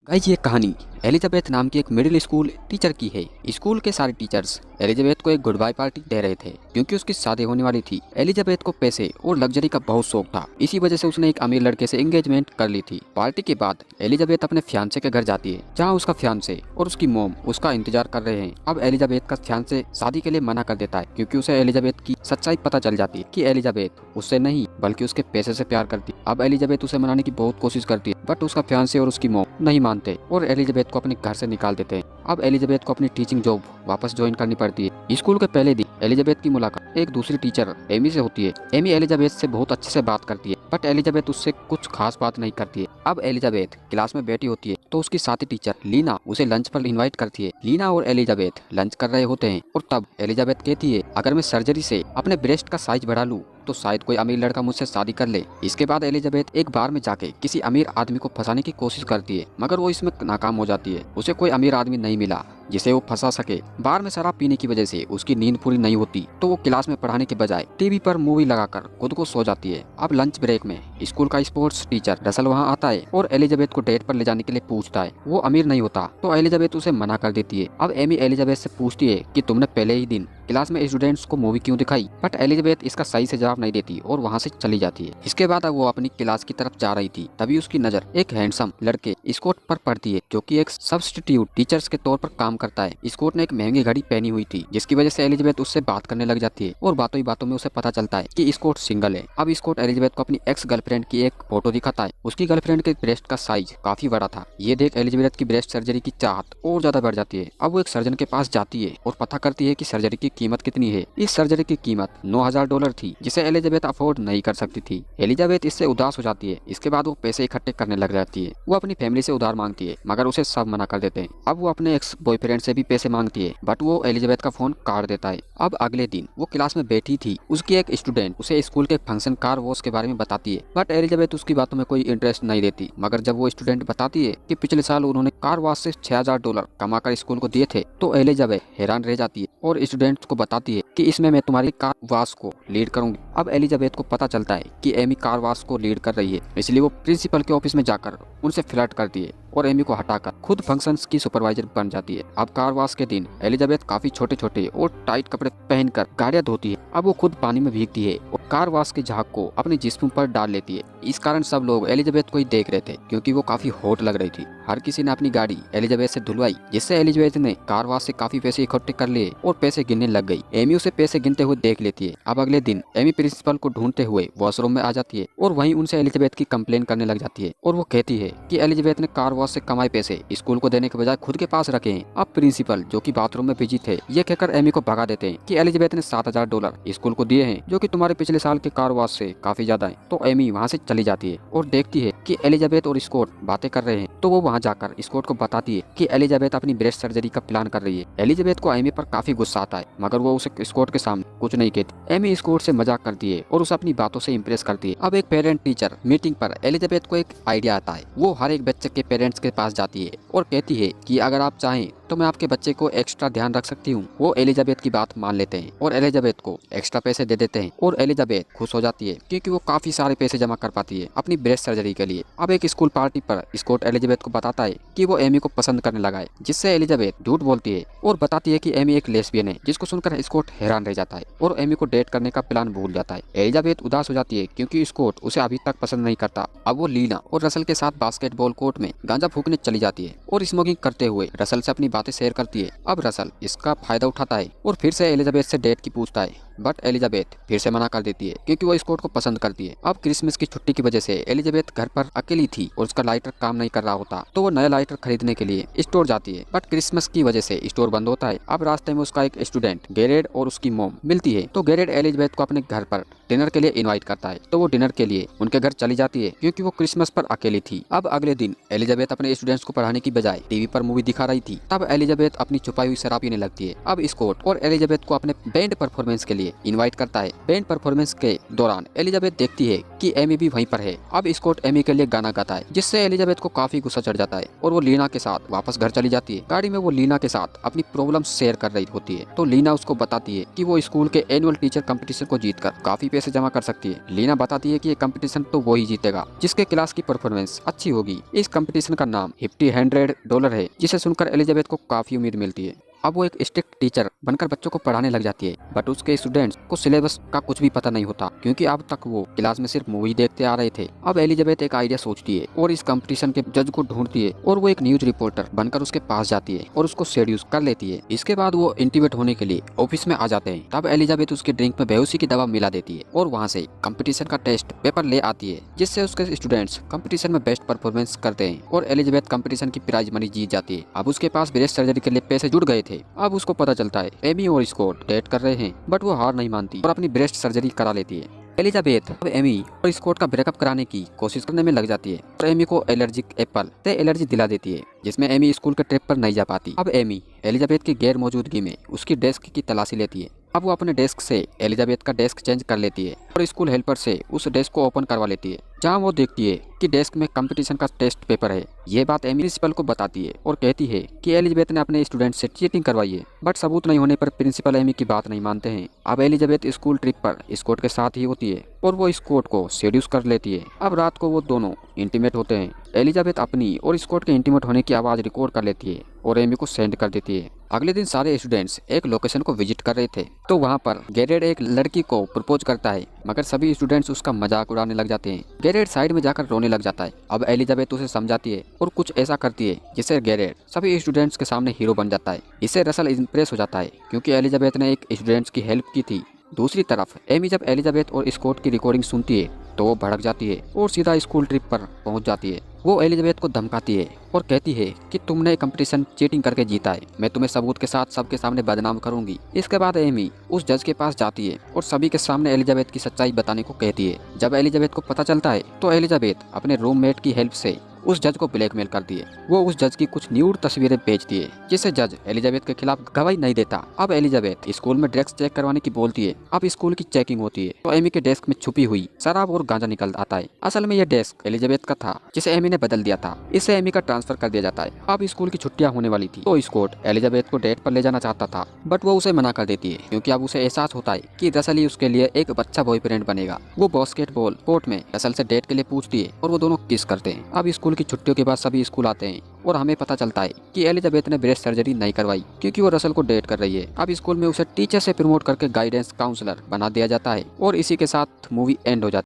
Guys, ये कहानी Elizabeth नाम की एक मिडिल स्कूल टीचर की है। स्कूल के सारे टीचर्स एलिजाबेथ को एक गुड बाय पार्टी दे रहे थे क्योंकि उसकी शादी होने वाली थी। एलिजाबेथ को पैसे और लग्जरी का बहुत शौक था, इसी वजह से उसने एक अमीर लड़के से एंगेजमेंट कर ली थी। पार्टी के बाद एलिजाबेथ अपने फियांसे के घर जाती है, जहाँ उसका फियांसे और उसकी मोम उसका इंतजार कर रहे हैं। अब एलिजाबेथ का फियांसे शादी के लिए मना कर देता है क्योंकि उसे एलिजाबेथ की सच्चाई पता चल जाती है कि एलिजाबेथ उससे नहीं बल्कि उसके पैसे से प्यार करती है। अब एलिजाबेथ उसे मनाने की बहुत कोशिश करती है, बट उसका फियांसे और उसकी मोम नहीं मानते और एलिजाबेथ को अपने घर से निकाल देते हैं। अब एलिजाबेथ को अपनी टीचिंग जॉब वापस ज्वाइन करनी पड़ती है। स्कूल के पहले दिन एलिजाबेथ की मुलाकात एक दूसरी टीचर एमी से होती है। एमी एलिजाबेथ से बहुत अच्छे से बात करती है, बट एलिजाबेथ उससे कुछ खास बात नहीं करती है। अब एलिजाबेथ क्लास में बैठी होती है तो उसकी साथी टीचर लीना उसे लंच पर इनवाइट करती है। लीना और एलिजाबेथ लंच कर रहे होते हैं और तब एलिजाबेथ कहती है, अगर मैं सर्जरी से अपने ब्रेस्ट का साइज बढ़ा लूं तो शायद कोई अमीर लड़का मुझसे शादी कर ले। इसके बाद एलिजाबेथ एक बार में जाके किसी अमीर आदमी को फंसाने की कोशिश करती है, मगर वो इसमें नाकाम हो जाती है। उसे कोई अमीर आदमी नहीं मिला जिसे वो फंसा सके। बार में शराब पीने की वजह से उसकी नींद पूरी नहीं होती, तो वो क्लास में पढ़ाने के बजाय टीवी पर मूवी लगाकर खुद को सो जाती है। अब लंच ब्रेक में स्कूल का स्पोर्ट्स टीचर रसल वहाँ आता है और एलिजाबेथ को डेट पर ले जाने के लिए पूछता है। वो अमीर नहीं होता तो एलिजाबेथ उसे मना कर देती है। अब एमी एलिजाबेथ से पूछती है कि तुमने पहले ही दिन क्लास में स्टूडेंट्स को मूवी क्यों दिखाई, बट एलिजाबेथ इसका सही से जवाब नहीं देती और वहाँ से चली जाती है। इसके बाद वो अपनी क्लास की तरफ जा रही थी, तभी उसकी नजर एक हैंडसम लड़के स्कॉट पर पड़ती है जो कि एक सब्स्टिट्यूट टीचर्स के तौर पर काम करता है। स्कॉट ने एक महंगी घड़ी पहनी हुई थी, जिसकी वजह से एलिजाबेथ उससे बात करने लग जाती है और बातों ही बातों में उसे पता चलता है कि स्कॉट सिंगल है। अब स्कॉट एलिजाबेथ को अपनी एक्स गर्लफ्रेंड की एक फोटो दिखाता है। उसकी गर्लफ्रेंड के ब्रेस्ट का साइज काफी बड़ा था। ये देख एलिजाबेथ की ब्रेस्ट सर्जरी की चाहत और ज्यादा बढ़ जाती है। अब वो एक सर्जन के पास जाती है और पता करती है कि सर्जरी की कीमत कितनी है। इस सर्जरी की कीमत $9,000 थी, जिसे एलिजाबेथ अफोर्ड नहीं कर सकती थी। एलिजाबेथ इससे उदास हो जाती है। इसके बाद वो पैसे इकट्ठे करने लग जाती है। वो अपनी फैमिली से उधार मांगती है, मगर उसे सब मना कर देते हैं। अब वो अपने एक्स बॉयफ्रेंड से भी पैसे मांगती है, बट वो एलिजाबेथ का फोन काट देता है। अब अगले दिन वो क्लास में बैठी थी। उसकी एक स्टूडेंट उसे स्कूल के फंक्शन कार वॉश के बारे में बताती है, बट एलिजाबेथ उसकी बातों में कोई इंटरेस्ट नहीं लेती। मगर जब वो स्टूडेंट बताती है कि पिछले साल उन्होंने कार वॉश से $6,000 कमाकर स्कूल को दिए थे, तो एलिजाबेथ हैरान रह जाती है और स्टूडेंट्स को बताती है कि इसमें मैं तुम्हारी कार वॉश को लीड करूंगी। अब एलिजाबेथ को पता चलता है कि एमी कार वॉश को लीड कर रही है, इसलिए वो प्रिंसिपल के ऑफिस में जाकर उनसे फ्लर्ट करती है और एमी को हटाकर खुद फंक्शंस की सुपरवाइजर बन जाती है। अब कार वॉश के दिन एलिजाबेथ काफी छोटे छोटे और टाइट कपड़े पहनकर गाड़ियां धोती है। अब वो खुद पानी में भीगती है और कार वॉश के झाग को अपने जिस्म पर डाल लेती है। इस कारण सब लोग एलिजाबेथ को ही देख रहे थे क्योंकि वो काफी हॉट लग रही थी। हर किसी ने अपनी गाड़ी एलिजाबेथ से धुलवाई, जिससे एलिजाबेथ ने कार वॉश से काफी पैसे इकट्ठे कर लिए और पैसे गिनने लग गई। एमी उसे पैसे गिनते हुए देख लेती है। अब अगले दिन एमी प्रिंसिपल को ढूंढते हुए वॉशरूम में आ जाती है और वहीं उनसे एलिजाबेथ की कंप्लेन करने लग जाती है और वो कहती है कि एलिजाबेथ ने कार वॉश से कमाए पैसे स्कूल को देने के बजाय खुद के पास रखे हैं। अब प्रिंसिपल, जो कि बाथरूम में बिजी थे, ये कहकर एमी को भगा देते हैं कि एलिजाबेथ ने $7,000 स्कूल को दिए हैं, जो कि तुम्हारे पिछले साल के कार वॉश से काफी ज्यादा है। तो एमी वहाँ से चली जाती है और देखती है कि एलिजाबेथ और स्कॉट बातें कर रहे हैं। तो वो वहाँ जाकर स्कॉट को बताती है कि एलिजाबेथ अपनी ब्रेस्ट सर्जरी का प्लान कर रही है। एलिजाबेथ को एमी पर काफी गुस्सा आता है, मगर वो उसे स्कॉट के सामने कुछ नहीं कहती। एमी स्कॉट से मजाक करती है और उसे अपनी बातों से इम्प्रेस करती है। अब एक पेरेंट टीचर मीटिंग पर एलिजाबेथ को एक आइडिया आता है। वो हर एक बच्चे के पेरेंट्स के पास जाती है और कहती है कि अगर आप चाहें तो मैं आपके बच्चे को एक्स्ट्रा ध्यान रख सकती हूँ। वो एलिजाबेथ की बात मान लेते हैं और एलिजाबेथ को एक्स्ट्रा पैसे दे देते हैं और एलिजाबेथ खुश हो जाती है क्योंकि वो काफी सारे पैसे जमा कर पाती है अपनी ब्रेस्ट सर्जरी के लिए। अब एक स्कूल पार्टी पर स्कॉट एलिजाबेथ को बताता है कि वो एमी को पसंद करने लगा है, जिससे एलिजाबेथ झूठ बोलती है और बताती है कि एमी एक लेस्बियन है, जिसको सुनकर स्कॉट हैरान रह जाता है और एमी को डेट करने का प्लान भूल जाता है। एलिजाबेथ उदास हो जाती है क्योंकि स्कॉट उसे अभी तक पसंद नहीं करता। अब वो लीना और रसल के साथ बास्केटबॉल कोर्ट में गांजा फूकने चली जाती है और स्मोकिंग करते हुए रसल से अपनी बातें शेयर करती है। अब रसल इसका फायदा उठाता है और फिर से एलिजाबेथ से डेट की पूछता है, बट एलिजाबेथ फिर से मना कर देती है क्योंकि वो स्कॉट को पसंद करती है। अब क्रिसमस की छुट्टी की वजह से एलिजाबेथ घर पर अकेली थी और उसका लाइटर काम नहीं कर रहा होता, तो वो नया लाइटर खरीदने के लिए स्टोर जाती है, बट क्रिसमस की वजह से स्टोर बंद होता है। अब रास्ते में उसका एक स्टूडेंट गैरेड और उसकी मोम मिलती है, तो गैरेड एलिजाबेथ को अपने घर पर डिनर के लिए इनवाइट करता है, तो वो डिनर के लिए उनके घर चली जाती है क्योंकि वो क्रिसमस पर अकेली थी। अब अगले दिन एलिजाबेथ अपने स्टूडेंट्स को पढ़ाने की बजाय टीवी पर मूवी दिखा रही थी। तब एलिजाबेथ अपनी छुपाई हुई शराब पीने लगती है। अब स्कॉट और एलिजाबेथ को अपने बैंड परफॉर्मेंस के लिए लिए इनवाइट करता है। बैंड परफॉर्मेंस के दौरान एलिजाबेथ देखती है कि एमी भी वहीं पर है। अब स्कॉट एमी के लिए गाना गाता है, जिससे एलिजाबेथ को काफी गुस्सा चढ़ जाता है और वो लीना के साथ वापस घर चली जाती है। गाड़ी में वो लीना के साथ अपनी प्रॉब्लम शेयर कर रही होती है, तो लीना उसको बताती है कि वो स्कूल के एनुअल टीचर कंपटीशन को जीतकर काफी पैसे जमा कर सकती है। लीना बताती है कि ये कंपटीशन तो वो ही जीतेगा जिसके क्लास की परफॉर्मेंस अच्छी होगी। इस कंपटीशन का नाम $50 है, जिसे सुनकर एलिजाबेथ को काफी उम्मीद मिलती है। अब वो एक स्ट्रिक्ट टीचर बनकर बच्चों को पढ़ाने लग जाती है, बट उसके स्टूडेंट्स को सिलेबस का कुछ भी पता नहीं होता, क्योंकि अब तक वो क्लास में सिर्फ मूवी देखते आ रहे थे। अब एलिजाबेथ एक आइडिया सोचती है और इस कंपटीशन के जज को ढूंढती है और वो एक न्यूज रिपोर्टर बनकर उसके पास जाती है और उसको सेड्यूस कर लेती है। इसके बाद वो इंटीमेट होने के लिए ऑफिस में आ जाते हैं। तब एलिजाबेथ उसके ड्रिंक में बेहोशी की दवा मिला देती है और वहाँ से कंपटीशन का टेस्ट पेपर ले आती है, जिससे उसके स्टूडेंट्स कंपटीशन में बेस्ट परफॉर्मेंस करते हैं और एलिजाबेथ कंपटीशन की प्राइज मनी जीत जाती है। अब उसके पास ब्रेस्ट सर्जरी के लिए पैसे जुड़ गए थे। अब उसको पता चलता है एमी और स्कॉट डेट कर रहे हैं, बट वो हार नहीं मानती और अपनी ब्रेस्ट सर्जरी करा लेती है। एलिजाबेथ अब एमी और स्कॉट का ब्रेकअप कराने की कोशिश करने में लग जाती है और एमी को एलर्जिक एप्पल से एलर्जी दिला देती है, जिसमें एमी स्कूल के ट्रिप पर नहीं जा पाती। अब एमी एलिजाबेथ की गैर मौजूदगी में उसकी डेस्क की तलाशी लेती है। अब वो अपने डेस्क से एलिजाबेथ का डेस्क चेंज कर लेती है और स्कूल हेल्पर से उस डेस्क को ओपन करवा लेती है, जहां वो देखती है कि डेस्क में कंपटीशन का टेस्ट पेपर है। ये बात एमी प्रिंसिपल को बताती है और कहती है कि एलिजाबेथ ने अपने स्टूडेंट से चीटिंग करवाई है, बट सबूत नहीं होने पर प्रिंसिपल एमी की बात नहीं मानते हैं। अब एलिजाबेथ स्कूल ट्रिप पर स्कॉट के साथ ही होती है और वो स्कॉट को सेड्यूस कर लेती है। अब रात को वो दोनों इंटीमेट होते हैं। एलिजाबेथ अपनी और स्कॉट के इंटीमेट होने की आवाज रिकॉर्ड कर लेती है और एमी को सेंड कर देती है। अगले दिन सारे स्टूडेंट्स एक लोकेशन को विजिट कर रहे थे, तो वहाँ पर गैरेड एक लड़की को प्रपोज करता है, मगर सभी स्टूडेंट्स उसका मजाक उड़ाने लग जाते हैं। गैरेड साइड में जाकर रोने लग जाता है। अब एलिजाबेथ उसे समझाती है और कुछ ऐसा करती है जिससे गैरेड सभी स्टूडेंट्स के सामने हीरो बन जाता है। इससे रसल इम्प्रेस हो जाता है, क्योंकि एलिजाबेथ ने एक स्टूडेंट्स की हेल्प की थी। दूसरी तरफ एमी जब एलिजाबेथ और स्कॉट की रिकॉर्डिंग सुनती है तो वो भड़क जाती है और सीधा स्कूल ट्रिप पर पहुंच जाती है। वो एलिजाबेथ को धमकाती है और कहती है कि तुमने कंपटीशन चीटिंग करके जीता है, मैं तुम्हें सबूत के साथ सबके सामने बदनाम करूंगी। इसके बाद एमी उस जज के पास जाती है और सभी के सामने एलिजाबेथ की सच्चाई बताने को कहती है। जब एलिजाबेथ को पता चलता है तो एलिजाबेथ अपने रूममेट की हेल्प से उस जज को ब्लैकमेल करती है। वो उस जज की कुछ न्यूड तस्वीरें भेजती है, जिससे जज एलिजाबेथ के खिलाफ गवाही नहीं देता। अब एलिजाबेथ स्कूल में ड्रग्स चेक करवाने की बोलती है। अब स्कूल की चेकिंग होती है तो एमी के डेस्क में छुपी हुई शराब और गांजा निकल आता है। असल में यह डेस्क एलिजाबेथ का था, जिसे एमी ने बदल दिया था। इससे एमी का ट्रांसफर कर दिया जाता है। अब स्कूल की छुट्टियां होने वाली थी, तो स्कॉट एलिजाबेथ को डेट पर ले जाना चाहता था, बट वो उसे मना कर देती है, क्योंकि अब उसे एहसास होता है कि रसल ही उसके लिए एक अच्छा बॉयफ्रेंड बनेगा। वो बास्केटबॉल कोर्ट में रसल से डेट के लिए पूछती है और वो दोनों किस करते हैं। अब स्कूल की छुट्टियों के बाद स्कूल आते हैं और हमें पता चलता है कि एलिजाबेथ ने ब्रेस्ट सर्जरी नहीं करवाई, क्योंकि वो रसल को डेट कर रही है। अब स्कूल में उसे टीचर से प्रमोट करके गाइडेंस काउंसलर बना दिया जाता है और इसी के साथ मूवी एंड हो जाती है।